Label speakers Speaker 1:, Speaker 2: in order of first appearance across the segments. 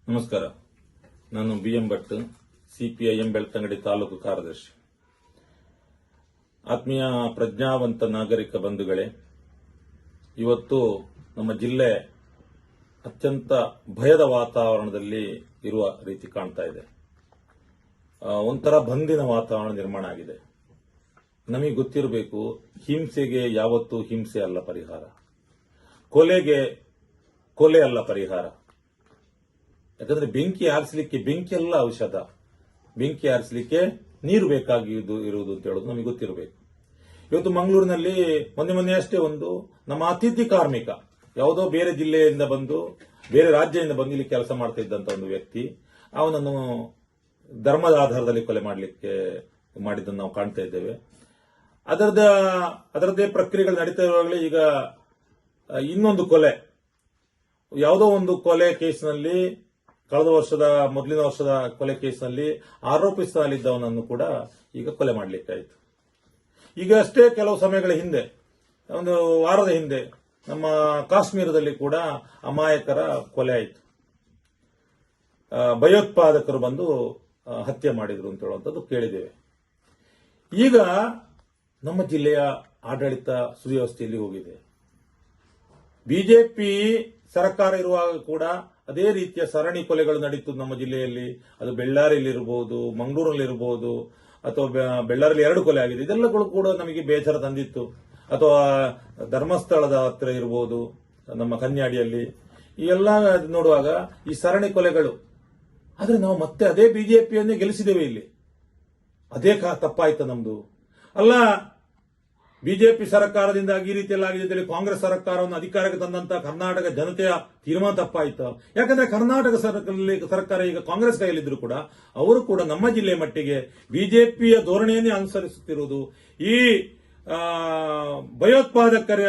Speaker 1: ನಮಸ್ಕಾರ. ನಾನು BM Bhat, CPIM Belthangady taluk ಕಾರ್ಯದರ್ಶಿ. ಆತ್ಮೀಯ ಪ್ರಜ್ಞಾವಂತ ನಾಗರಿಕ ಬಂಧುಗಳೇ, ಇವತ್ತು ನಮ್ಮ ಜಿಲ್ಲೆ ಅತ್ಯಂತ ಭಯದ ವಾತಾವರಣದಲ್ಲಿ ಇರುವ ರೀತಿ ಕಾಣ್ತಾ ಇದೆ. ಒಂಥರ ಬಂದಿನ ವಾತಾವರಣ ನಿರ್ಮಾಣ ಆಗಿದೆ. ನಮಗೆ ಗೊತ್ತಿರಬೇಕು, ಹಿಂಸೆಗೆ ಯಾವತ್ತೂ ಹಿಂಸೆ ಅಲ್ಲ ಪರಿಹಾರ, ಕೊಲೆಗೆ ಕೊಲೆ ಅಲ್ಲ ಪರಿಹಾರ. ಯಾಕಂದ್ರೆ ಬೆಂಕಿ ಆರಿಸಲಿಕ್ಕೆ ಬೆಂಕಿ ಅಲ್ಲ ಔಷಧ, ಬೆಂಕಿ ಆರಿಸಲಿಕ್ಕೆ ನೀರು ಬೇಕಾಗಿದ್ದು ಇರುವುದು ಅಂತ ಹೇಳೋದು ನಮಗೆ ಗೊತ್ತಿರಬೇಕು. ಇವತ್ತು ಮಂಗಳೂರಿನಲ್ಲಿ ಮೊನ್ನೆ ಅಷ್ಟೇ ಒಂದು ನಮ್ಮ ಅತಿಥಿ ಕಾರ್ಮಿಕ, ಯಾವುದೋ ಬೇರೆ ಜಿಲ್ಲೆಯಿಂದ ಬಂದು ಬೇರೆ ರಾಜ್ಯದಿಂದ ಬಂದು ಇಲ್ಲಿ ಕೆಲಸ ಮಾಡ್ತಾ ಇದ್ದಂತ ಒಂದು ವ್ಯಕ್ತಿ, ಅವನನ್ನು ಧರ್ಮದ ಆಧಾರದಲ್ಲಿ ಕೊಲೆ ಮಾಡಲಿಕ್ಕೆ ಮಾಡಿದ್ದನ್ನು ನಾವು ಕಾಣ್ತಾ ಇದ್ದೇವೆ. ಅದರದ್ದೇ ಪ್ರಕ್ರಿಯೆಗಳು ನಡೀತಾ ಇರುವಾಗಲೇ ಈಗ ಇನ್ನೊಂದು ಕೊಲೆ, ಯಾವುದೋ ಒಂದು ಕೊಲೆ ಕೇಸ್ನಲ್ಲಿ, ಮೊದಲಿನ ವರ್ಷದ ಕೊಲೆ ಕೇಸ್ನಲ್ಲಿ ಆರೋಪಿಸಲಾಗಿದ್ದವನನ್ನು ಕೂಡ ಈಗ ಕೊಲೆ ಮಾಡಲಿಕ್ಕಾಯಿತು. ಈಗ ಅಷ್ಟೇ ಕೆಲವು ಸಮಯಗಳ ಹಿಂದೆ, ಒಂದು ವಾರದ ಹಿಂದೆ, ನಮ್ಮ ಕಾಶ್ಮೀರದಲ್ಲಿ ಕೂಡ ಅಮಾಯಕರ ಕೊಲೆ ಆಯಿತು. ಭಯೋತ್ಪಾದಕರು ಬಂದು ಹತ್ಯೆ ಮಾಡಿದ್ರು ಅಂತ ಹೇಳುವಂಥದ್ದು ಕೇಳಿದ್ದೇವೆ. ಈಗ ನಮ್ಮ ಜಿಲ್ಲೆಯ ಆಡಳಿತ ಸುವ್ಯವಸ್ಥೆಯಲ್ಲಿ ಹೋಗಿದೆ. ಬಿಜೆಪಿ ಸರ್ಕಾರ ಇರುವಾಗ ಕೂಡ ಅದೇ ರೀತಿಯ ಸರಣಿ ಕೊಲೆಗಳು ನಡೀತು ನಮ್ಮ ಜಿಲ್ಲೆಯಲ್ಲಿ. ಅದು ಬೆಳ್ಳಾರಿಯಲ್ಲಿರಬಹುದು, ಮಂಗಳೂರಲ್ಲಿರಬಹುದು, ಅಥವಾ ಬೆಳ್ಳಾರಿಯಲ್ಲಿ 2 ಕೊಲೆ ಆಗಿದೆ. ಇದೆಲ್ಲಗಳು ಕೂಡ ನಮಗೆ ಬೇಸರ ತಂದಿತ್ತು. ಅಥವಾ ಧರ್ಮಸ್ಥಳದ ಹತ್ತಿರ ಇರಬಹುದು, ನಮ್ಮ ಕನ್ಯಾಡಿಯಲ್ಲಿ, ಈ ಎಲ್ಲ ನೋಡುವಾಗ ಈ ಸರಣಿ ಕೊಲೆಗಳು. ಆದ್ರೆ ನಾವು ಮತ್ತೆ ಅದೇ ಬಿಜೆಪಿಯನ್ನೇ ಗೆಲ್ಲಿಸಿದ್ದೇವೆ. ಇಲ್ಲಿ ಅದೇ ತಪ್ಪಾಯ್ತು ನಮ್ದು ಅಲ್ಲ. ಬಿಜೆಪಿ ಸರ್ಕಾರದಿಂದಾಗಿ ಈ ರೀತಿಯಲ್ಲಿ ಆಗಿದೆ, ಕಾಂಗ್ರೆಸ್ ಸರ್ಕಾರವನ್ನು ಅಧಿಕಾರಕ್ಕೆ ತಂದಂತ ಕರ್ನಾಟಕ ಜನತೆಯ ತೀರ್ಮಾನ ತಪ್ಪಾಯಿತು. ಯಾಕಂದ್ರೆ ಕರ್ನಾಟಕ ಸರ್ಕಾರ ಈಗ ಕಾಂಗ್ರೆಸ್ ಕೈಯಲ್ಲಿದ್ರು ಕೂಡ ಅವರು ಕೂಡ ನಮ್ಮ ಜಿಲ್ಲೆಯ ಮಟ್ಟಿಗೆ ಬಿಜೆಪಿಯ ಧೋರಣೆಯನ್ನೇ ಅನುಸರಿಸುತ್ತಿರುವುದು. ಈ ಭಯೋತ್ಪಾದಕರ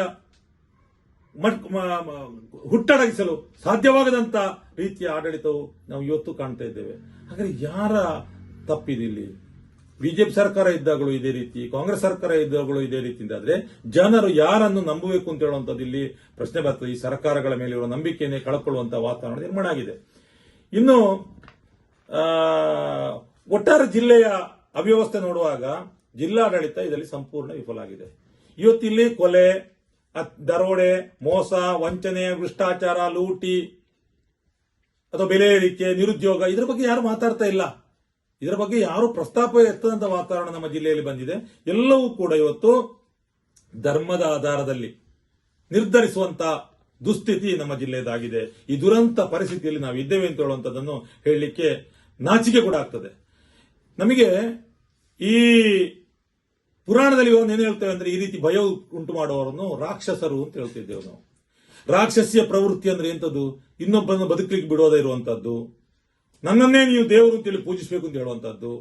Speaker 1: ಹುಟ್ಟಡಗಿಸಲು ಸಾಧ್ಯವಾಗದಂತ ರೀತಿಯ ಆಡಳಿತವು ನಾವು ಇವತ್ತು ಕಾಣ್ತಾ ಇದ್ದೇವೆ. ಹಾಗಾದ್ರೆ ಯಾರ ತಪ್ಪಿದಿಲ್ಲಿ? ಬಿಜೆಪಿ ಸರ್ಕಾರ ಇದ್ದಾಗಲೂ ಇದೇ ರೀತಿ, ಕಾಂಗ್ರೆಸ್ ಸರ್ಕಾರ ಇದ್ದಾಗಲೂ ಇದೇ ರೀತಿ ಆದ್ರೆ ಜನರು ಯಾರನ್ನು ನಂಬಬೇಕು ಅಂತ ಹೇಳುವಂಥದ್ದು ಇಲ್ಲಿ ಪ್ರಶ್ನೆ ಬರ್ತದೆ. ಈ ಸರ್ಕಾರಗಳ ಮೇಲೆ ಇರುವ ನಂಬಿಕೆಯನ್ನೇ ಕಳ್ಕೊಳ್ಳುವಂತಹ ವಾತಾವರಣ ನಿರ್ಮಾಣ ಆಗಿದೆ. ಇನ್ನು ಒಟ್ಟಾರೆ ಜಿಲ್ಲೆಯ ಅವ್ಯವಸ್ಥೆ ನೋಡುವಾಗ ಜಿಲ್ಲಾಡಳಿತ ಇದರಲ್ಲಿ ಸಂಪೂರ್ಣ ವಿಫಲ ಆಗಿದೆ. ಇವತ್ತಿಲ್ಲಿ ಕೊಲೆ, ದರೋಡೆ, ಮೋಸ, ವಂಚನೆ, ಭ್ರಷ್ಟಾಚಾರ, ಲೂಟಿ ಅಥವಾ ಬೆಲೆ ಏರಿಕೆ, ನಿರುದ್ಯೋಗ, ಇದರ ಬಗ್ಗೆ ಯಾರು ಮಾತಾಡ್ತಾ ಇಲ್ಲ. ಇದರ ಬಗ್ಗೆ ಯಾರು ಪ್ರಸ್ತಾಪ ಎತ್ತದಂತ ವಾತಾವರಣ ನಮ್ಮ ಜಿಲ್ಲೆಯಲ್ಲಿ ಬಂದಿದೆ. ಎಲ್ಲವೂ ಕೂಡ ಇವತ್ತು ಧರ್ಮದ ಆಧಾರದಲ್ಲಿ ನಿರ್ಧರಿಸುವಂತ ದುಸ್ಥಿತಿ ನಮ್ಮ ಜಿಲ್ಲೆಯದಾಗಿದೆ. ಈ ದುರಂತ ಪರಿಸ್ಥಿತಿಯಲ್ಲಿ ನಾವು ಇದ್ದೇವೆ ಅಂತ ಹೇಳುವಂತದ್ದನ್ನು ಹೇಳಲಿಕ್ಕೆ ನಾಚಿಕೆ ಕೂಡ ಆಗ್ತದೆ ನಮಗೆ. ಈ ಪುರಾಣದಲ್ಲಿ ಏನು ಹೇಳ್ತೇವೆ ಅಂದ್ರೆ, ಈ ರೀತಿ ಭಯ ಉಂಟು ಮಾಡುವವರನ್ನು ರಾಕ್ಷಸರು ಅಂತ ಹೇಳ್ತಿದ್ದೇವೆ ನಾವು. ರಾಕ್ಷಸಿಯ ಪ್ರವೃತ್ತಿ ಅಂದ್ರೆ ಎಂತದ್ದು? ಇನ್ನೊಬ್ಬರನ್ನು ಬದುಕಲಿಕ್ಕೆ ಬಿಡೋದೇ ಇರುವಂತದ್ದು, ನನ್ನನ್ನೇ ನೀವು ದೇವರು ಅಂತೇಳಿ ಪೂಜಿಸಬೇಕು ಅಂತ ಹೇಳುವಂತದ್ದು,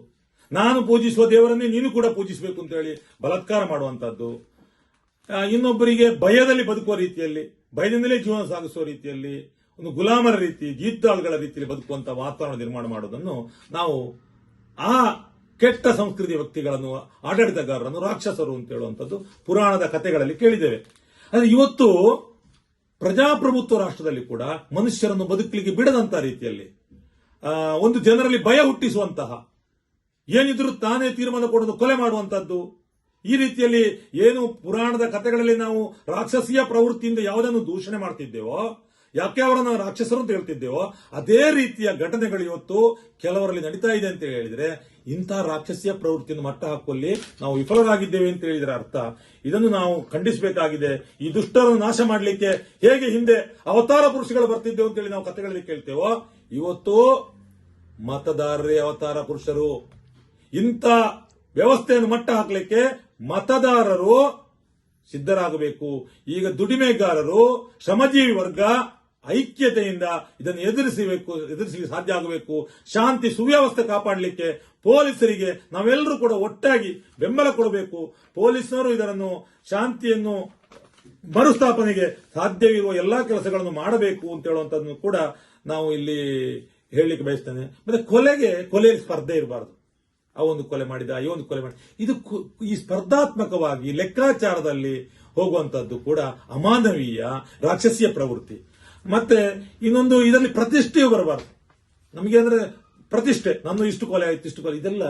Speaker 1: ನಾನು ಪೂಜಿಸುವ ದೇವರನ್ನೇ ನೀನು ಕೂಡ ಪೂಜಿಸಬೇಕು ಅಂತ ಹೇಳಿ ಬಲಾತ್ಕಾರ ಮಾಡುವಂತದ್ದು, ಇನ್ನೊಬ್ಬರಿಗೆ ಭಯದಲ್ಲಿ ಬದುಕುವ ರೀತಿಯಲ್ಲಿ, ಭಯದಿಂದಲೇ ಜೀವನ ಸಾಗಿಸುವ ರೀತಿಯಲ್ಲಿ, ಒಂದು ಗುಲಾಮರ ರೀತಿ, ಜೀದ್ದಾಳುಗಳ ರೀತಿಯಲ್ಲಿ ಬದುಕುವಂತಹ ವಾತಾವರಣ ನಿರ್ಮಾಣ ಮಾಡೋದನ್ನು ನಾವು ಆ ಕೆಟ್ಟ ಸಂಸ್ಕೃತಿಯ ವ್ಯಕ್ತಿಗಳನ್ನು, ಆಡಳಿತಗಾರರನ್ನು ರಾಕ್ಷಸರು ಅಂತ ಹೇಳುವಂಥದ್ದು ಪುರಾಣದ ಕಥೆಗಳಲ್ಲಿ ಕೇಳಿದ್ದೇವೆ. ಆದರೆ ಇವತ್ತು ಪ್ರಜಾಪ್ರಭುತ್ವ ರಾಷ್ಟ್ರದಲ್ಲಿ ಕೂಡ ಮನುಷ್ಯರನ್ನು ಬದುಕಲಿಕ್ಕೆ ಬಿಡದಂತಹ ರೀತಿಯಲ್ಲಿ, ಒಂದು ಜನರಲ್ಲಿ ಭಯ ಹುಟ್ಟಿಸುವಂತಹ, ಏನಿದ್ರು ತಾನೇ ತೀರ್ಮಾನ ಕೊಡೋದು ಕೊಲೆ ಮಾಡುವಂತದ್ದು, ಈ ರೀತಿಯಲ್ಲಿ ಏನು ಪುರಾಣದ ಕಥೆಗಳಲ್ಲಿ ನಾವು ರಾಕ್ಷಸೀಯ ಪ್ರವೃತ್ತಿಯಿಂದ ಯಾವುದನ್ನು ದೂಷಣೆ ಮಾಡ್ತಿದ್ದೇವೋ, ಯಾಕೆ ಅವರನ್ನು ರಾಕ್ಷಸರು ಅಂತ ಹೇಳ್ತಿದ್ದೇವೋ, ಅದೇ ರೀತಿಯ ಘಟನೆಗಳು ಇವತ್ತು ಕೆಲವರಲ್ಲಿ ನಡೀತಾ ಇದೆ ಅಂತ ಹೇಳಿದ್ರೆ, ಇಂತಹ ರಾಕ್ಷಸೀಯ ಪ್ರವೃತ್ತಿಯನ್ನು ಮಟ್ಟ ಹಾಕುವಲ್ಲಿ ನಾವು ವಿಫಲರಾಗಿದ್ದೇವೆ ಅಂತ ಹೇಳಿದ್ರೆ ಅರ್ಥ. ಇದನ್ನು ನಾವು ಖಂಡಿಸಬೇಕಾಗಿದೆ. ಈ ದುಷ್ಟರನ್ನು ನಾಶ ಮಾಡಲಿಕ್ಕೆ ಹೇಗೆ ಹಿಂದೆ ಅವತಾರ ಪುರುಷಗಳು ಬರ್ತಿದ್ದೇವೆ ಅಂತೇಳಿ ನಾವು ಕಥೆಗಳಲ್ಲಿ ಕೇಳ್ತೇವೋ, ಇವತ್ತು ಮತದಾರರೇ ಅವತಾರ ಪುರುಷರು. ಇಂಥ ವ್ಯವಸ್ಥೆಯನ್ನು ಮಟ್ಟ ಹಾಕಲಿಕ್ಕೆ ಮತದಾರರು ಸಿದ್ಧರಾಗಬೇಕು. ಈಗ ದುಡಿಮೆಗಾರರು, ಶ್ರಮಜೀವಿ ವರ್ಗ ಐಕ್ಯತೆಯಿಂದ ಇದನ್ನು ಎದುರಿಸಲಿಕ್ಕೆ ಸಾಧ್ಯ ಆಗಬೇಕು. ಶಾಂತಿ ಸುವ್ಯವಸ್ಥೆ ಕಾಪಾಡಲಿಕ್ಕೆ ಪೊಲೀಸರಿಗೆ ನಾವೆಲ್ಲರೂ ಕೂಡ ಒಟ್ಟಾಗಿ ಬೆಂಬಲ ಕೊಡಬೇಕು. ಪೊಲೀಸರು ಇದನ್ನು ಶಾಂತಿಯನ್ನು ಮರುಸ್ಥಾಪನೆಗೆ ಸಾಧ್ಯವಿರುವ ಎಲ್ಲಾ ಕೆಲಸಗಳನ್ನು ಮಾಡಬೇಕು ಅಂತ ಹೇಳುವಂತದ್ದನ್ನು ಕೂಡ ನಾವು ಇಲ್ಲಿ ಹೇಳಲಿಕ್ಕೆ ಬಯಸ್ತೇನೆ. ಮತ್ತೆ ಕೊಲೆಯಲ್ಲಿ ಸ್ಪರ್ಧೆ ಇರಬಾರದು. ಅವೊಂದು ಕೊಲೆ ಮಾಡಿದ, ಇವೊಂದು ಕೊಲೆ ಮಾಡಿದ, ಇದು ಈ ಸ್ಪರ್ಧಾತ್ಮಕವಾಗಿ ಲೆಕ್ಕಾಚಾರದಲ್ಲಿ ಹೋಗುವಂತದ್ದು ಕೂಡ ಅಮಾನವೀಯ ರಾಕ್ಷಸೀಯ ಪ್ರವೃತ್ತಿ. ಮತ್ತೆ ಇನ್ನೊಂದು, ಇದರಲ್ಲಿ ಪ್ರತಿಷ್ಠೆಯು ಬರಬಾರದು. ನಮಗೆ ಅಂದ್ರೆ ಪ್ರತಿಷ್ಠೆ, ನನ್ನ ಇಷ್ಟು ಕೊಲೆ ಆಯ್ತು, ಇಷ್ಟು ಕೊಲೆ, ಇದೆಲ್ಲ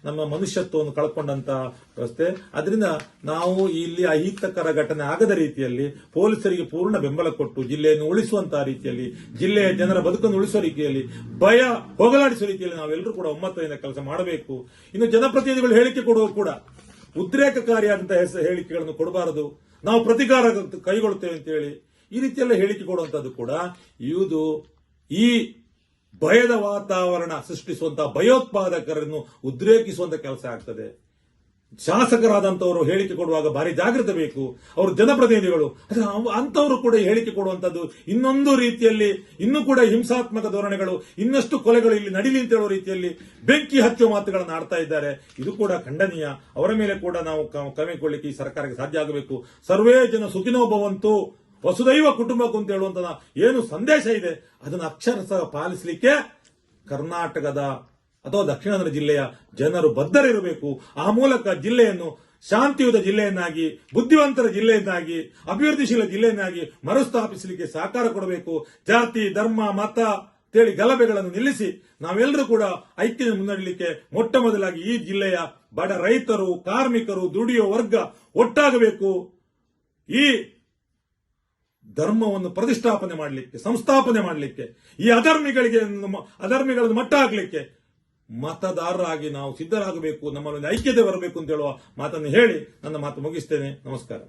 Speaker 1: ನಮ್ಮ ಮನುಷ್ಯತ್ವವನ್ನು ಕಳ್ಕೊಂಡಂತ ವ್ಯವಸ್ಥೆ. ಅದರಿಂದ ನಾವು ಇಲ್ಲಿ ಅಹಿತಕರ ಘಟನೆ ಆಗದ ರೀತಿಯಲ್ಲಿ ಪೊಲೀಸರಿಗೆ ಪೂರ್ಣ ಬೆಂಬಲ ಕೊಟ್ಟು ಜಿಲ್ಲೆಯನ್ನು ಉಳಿಸುವಂತಹ ರೀತಿಯಲ್ಲಿ, ಜಿಲ್ಲೆಯ ಜನರ ಬದುಕನ್ನು ಉಳಿಸುವ ರೀತಿಯಲ್ಲಿ, ಭಯ ಹೋಗಲಾಡಿಸುವ ರೀತಿಯಲ್ಲಿ ನಾವೆಲ್ಲರೂ ಕೂಡ ಒಮ್ಮತದಿಂದ ಕೆಲಸ ಮಾಡಬೇಕು. ಇನ್ನು ಜನಪ್ರತಿನಿಧಿಗಳು ಹೇಳಿಕೆ ಕೊಡುವ ಕೂಡ ಉದ್ರೇಕಕಾರಿಯಾದಂತಹ ಹೇಳಿಕೆಗಳನ್ನು ಕೊಡಬಾರದು. ನಾವು ಪ್ರತಿಕಾರ ಕೈಗೊಳ್ಳುತ್ತೇವೆ ಅಂತ ಹೇಳಿ ಈ ರೀತಿಯೆಲ್ಲ ಹೇಳಿಕೆ ಕೊಡುವಂತದ್ದು ಕೂಡ ಇದು ಈ ಭಯದ ವಾತಾವರಣ ಸೃಷ್ಟಿಸುವಂತಹ ಭಯೋತ್ಪಾದಕರನ್ನು ಉದ್ರೇಕಿಸುವಂತ ಕೆಲಸ ಆಗ್ತದೆ. ಶಾಸಕರಾದಂತವರು ಹೇಳಿಕೆ ಕೊಡುವಾಗ ಭಾರಿ ಜಾಗೃತೆ ಬೇಕು. ಅವರು ಜನಪ್ರತಿನಿಧಿಗಳು ಅಂತವರು ಕೂಡ ಹೇಳಿಕೆ ಕೊಡುವಂತದ್ದು ಇನ್ನೊಂದು ರೀತಿಯಲ್ಲಿ, ಇನ್ನೂ ಕೂಡ ಹಿಂಸಾತ್ಮಕ ಧೋರಣೆಗಳು, ಇನ್ನಷ್ಟು ಕೊಲೆಗಳು ಇಲ್ಲಿ ನಡೀಲಿ ಅಂತ ಹೇಳುವ ರೀತಿಯಲ್ಲಿ ಬೆಂಕಿ ಹಚ್ಚುವ ಮಾತುಗಳನ್ನು ಆಡ್ತಾ ಇದ್ದಾರೆ. ಇದು ಕೂಡ ಖಂಡನೀಯ. ಅವರ ಮೇಲೆ ಕೂಡ ನಾವು ಕ್ರಮಗೊಳ್ಳಲಿಕ್ಕೆ ಈ ಸರ್ಕಾರಕ್ಕೆ ಸಾಧ್ಯ ಆಗಬೇಕು. ಸರ್ವೇ ಜನ ಸುಖಿನೋ ಭವಂತು, ವಸುದೈವ ಕುಟುಂಬಕ್ಕೂ ಅಂತ ಹೇಳುವಂತ ಏನು ಸಂದೇಶ ಇದೆ ಅದನ್ನು ಅಕ್ಷರಶಃ ಪಾಲಿಸಲಿಕ್ಕೆ ಕರ್ನಾಟಕದ ಅಥವಾ ದಕ್ಷಿಣ ಕನ್ನಡ ಜಿಲ್ಲೆಯ ಜನರು ಬದ್ಧರಿರಬೇಕು. ಆ ಮೂಲಕ ಜಿಲ್ಲೆಯನ್ನು ಶಾಂತಿಯುತ ಜಿಲ್ಲೆಯನ್ನಾಗಿ, ಬುದ್ಧಿವಂತರ ಜಿಲ್ಲೆಯನ್ನಾಗಿ, ಅಭಿವೃದ್ಧಿಶೀಲ ಜಿಲ್ಲೆಯನ್ನಾಗಿ ಮರುಸ್ಥಾಪಿಸಲಿಕ್ಕೆ ಸಹಕಾರ ಕೊಡಬೇಕು. ಜಾತಿ, ಧರ್ಮ, ಮತ ಅಂತೇಳಿ ಗಲಭೆಗಳನ್ನು ನಿಲ್ಲಿಸಿ ನಾವೆಲ್ಲರೂ ಕೂಡ ಐಕ್ಯದ ಮುನ್ನಡೆಯಲಿಕ್ಕೆ ಮೊಟ್ಟ ಮೊದಲಾಗಿ ಈ ಜಿಲ್ಲೆಯ ಬಡ ರೈತರು, ಕಾರ್ಮಿಕರು, ದುಡಿಯುವ ವರ್ಗ ಒಟ್ಟಾಗಬೇಕು. ಈ ಧರ್ಮವನ್ನು ಪ್ರತಿಷ್ಠಾಪನೆ ಮಾಡಲಿಕ್ಕೆ, ಸಂಸ್ಥಾಪನೆ ಮಾಡಲಿಕ್ಕೆ, ಈ ಅಧರ್ಮಿಗಳನ್ನು ಮಟ್ಟ ಹಾಕಲಿಕ್ಕೆ ಮತದಾರರಾಗಿ ನಾವು ಸಿದ್ಧರಾಗಬೇಕು. ನಮ್ಮಲ್ಲಿ ಐಕ್ಯತೆ ಬರಬೇಕು ಅಂತ ಹೇಳುವ ಮಾತನ್ನು ಹೇಳಿ ನನ್ನ ಮಾತು ಮುಗಿಸ್ತೇನೆ. ನಮಸ್ಕಾರ.